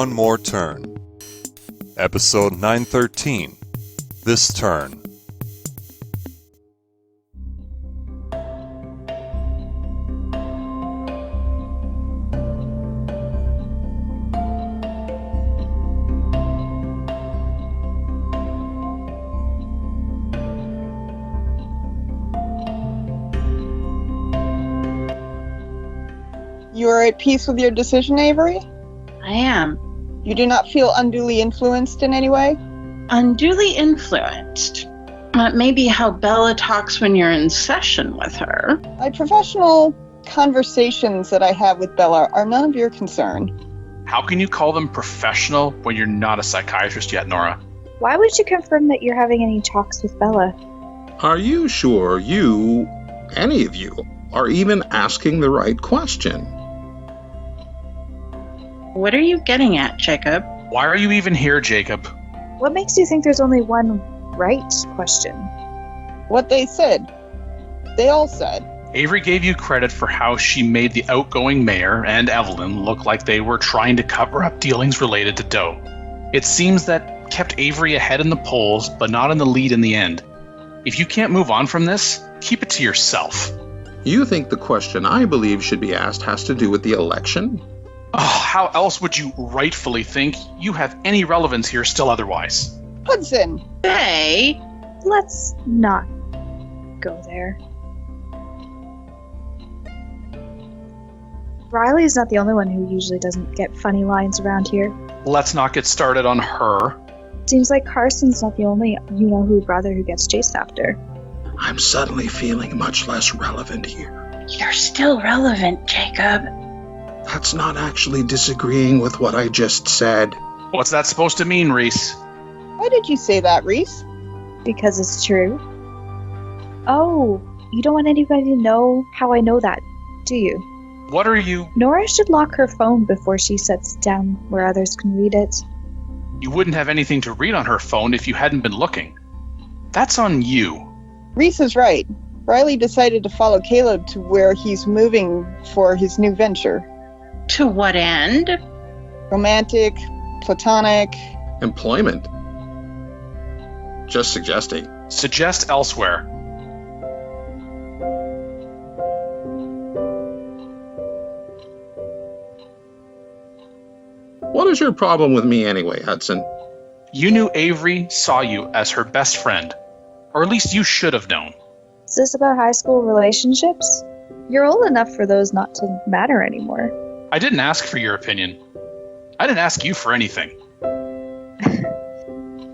One More Turn. Episode 913. This Turn. You are at peace with your decision, Avery? I am. You do not feel unduly influenced in any way? Unduly influenced. That may be how Bella talks when you're in session with her. My professional conversations that I have with Bella are none of your concern. How can you call them professional when you're not a psychiatrist yet, Nora? Why would you confirm that you're having any talks with Bella? Are you sure you, any of you, are even asking the right question? What are you getting at, Jacob? Why are you even here, Jacob? What makes you think there's only one right question? What they said. They all said. Avery gave you credit for how she made the outgoing mayor and Evelyn look like they were trying to cover up dealings related to Doe. It seems that kept Avery ahead in the polls, but not in the lead in the end. If you can't move on from this, keep it to yourself. You think the question I believe should be asked has to do with the election? Oh, how else would you rightfully think you have any relevance here still otherwise? Hudson! Hey! Let's not go there. Riley's not the only one who usually doesn't get funny lines around here. Let's not get started on her. Seems like Carson's not the only you-know-who brother who gets chased after. I'm suddenly feeling much less relevant here. You're still relevant, Jacob. That's not actually disagreeing with what I just said. What's that supposed to mean, Reese? Why did you say that, Reese? Because it's true. Oh, you don't want anybody to know how I know that, do you? What are you... Nora should lock her phone before she sets it down where others can read it. You wouldn't have anything to read on her phone if you hadn't been looking. That's on you. Reese is right. Riley decided to follow Caleb to where he's moving for his new venture. To what end? Romantic, platonic. Employment. Just suggesting. Suggest elsewhere. What is your problem with me anyway, Hudson? You knew Avery saw you as her best friend. Or at least you should have known. Is this about high school relationships? You're old enough for those not to matter anymore. I didn't ask for your opinion. I didn't ask you for anything.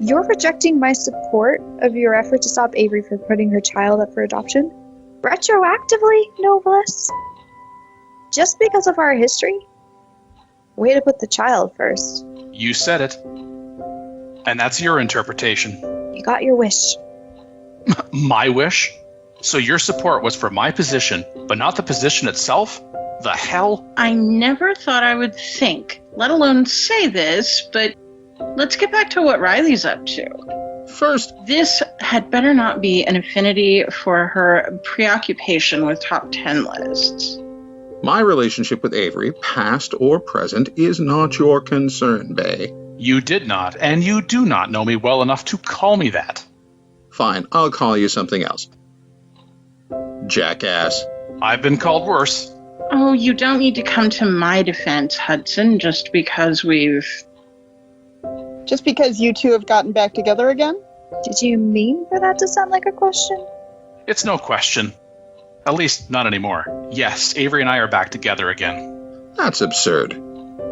You're rejecting my support of your effort to stop Avery from putting her child up for adoption? Retroactively, no less? Just because of our history? Way to put the child first. You said it. And that's your interpretation. You got your wish. My wish? So your support was for my position, but not the position itself? The hell? I never thought I would think, let alone say this, but let's get back to what Riley's up to. First, This had better not be an affinity for her preoccupation with top 10 lists. my relationship with Avery, past or present, is not your concern, Bay. You did not, and you do not know me well enough to call me that. Fine, I'll call you something else. Jackass. I've been called worse. Oh, you don't need to come to my defense, Hudson, just because Just because you two have gotten back together again? Did you mean for that to sound like a question? It's no question. At least, not anymore. Yes, Avery and I are back together again. That's absurd.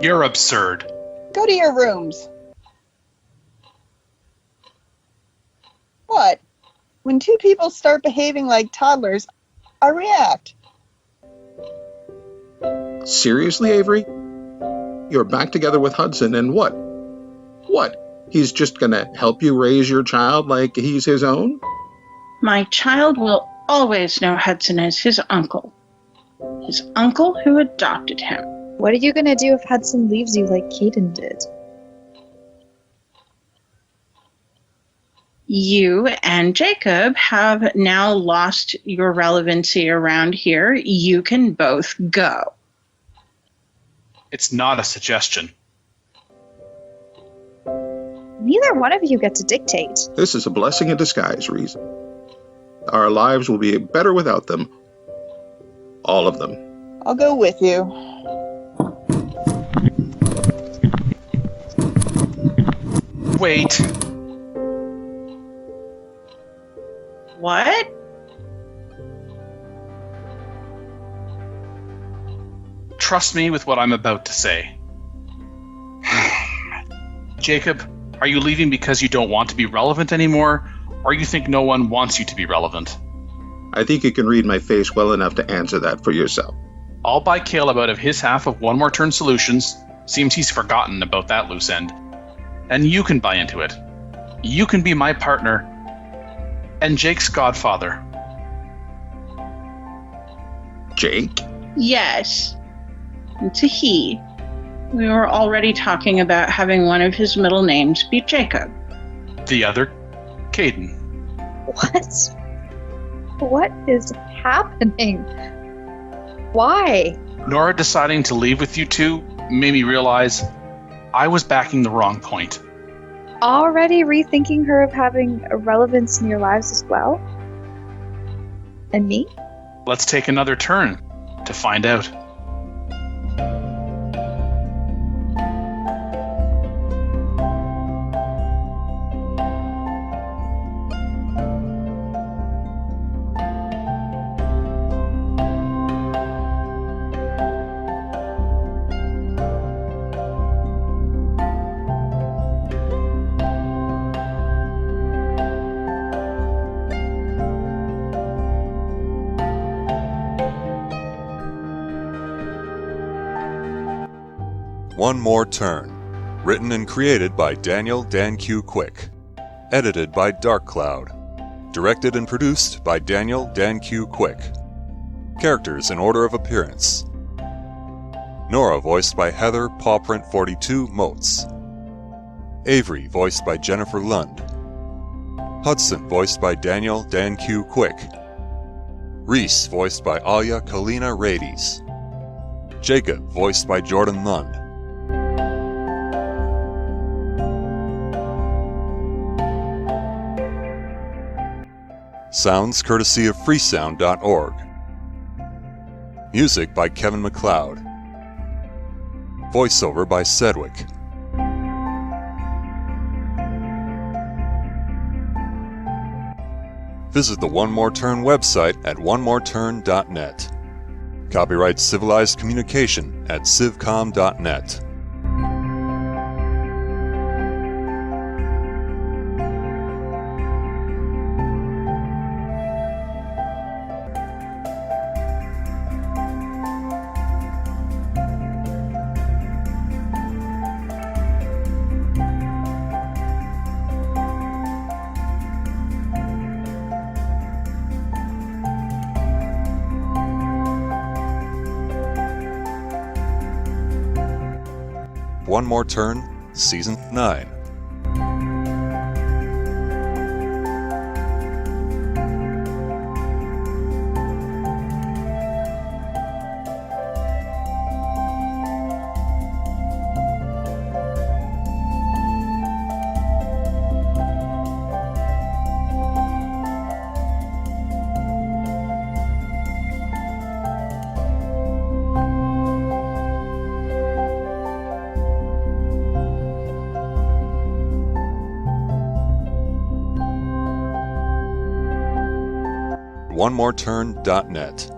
You're absurd. Go to your rooms. What? When two people start behaving like toddlers, I react. Seriously, Avery? You're back together with Hudson, and what? What? He's just gonna help you raise your child like he's his own? my child will always know Hudson as his uncle. His uncle who adopted him. What are you gonna do if Hudson leaves you like Caden did? You and Jacob have now lost your relevancy around here. You can both go. It's not a suggestion. Neither one of you get to dictate. This is a blessing in disguise, Reese. Our lives will be better without them. All of them. I'll go with you. Wait. What? Trust me with what I'm about to say. Jacob, are you leaving because you don't want to be relevant anymore, or you think no one wants you to be relevant? I think you can read my face well enough to answer that for yourself. I'll buy Caleb out of his half of One More Turn Solutions. Seems he's forgotten about that loose end. And you can buy into it. You can be my partner and Jake's godfather. Jake? Yes. It's a he. We were already talking about having one of his middle names be Jacob. The other, Caden. What? What is happening? Why? Nora deciding to leave with you two made me realize I was backing the wrong point. Already rethinking her of having a relevance in your lives as well? And me? Let's take another turn to find out. One More Turn. Written and created by Daniel Dan Q. Quick. Edited by Dark Cloud. Directed and produced by Daniel Dan Q. Quick. Characters in order of appearance. Nora voiced by Heather Pawprint42 Motes. Avery voiced by Jennifer Lund. Hudson voiced by Daniel Dan Q. Quick. Reese voiced by Alia Kalina Rades. Jacob voiced by Jordan Lund. Sounds courtesy of freesound.org. Music by Kevin MacLeod. Voiceover by Sedgwick. Visit the One More Turn website at onemoreturn.net. Copyright Civilized Communication at civcom.net. One More Turn, Season 9. OneMoreTurn.net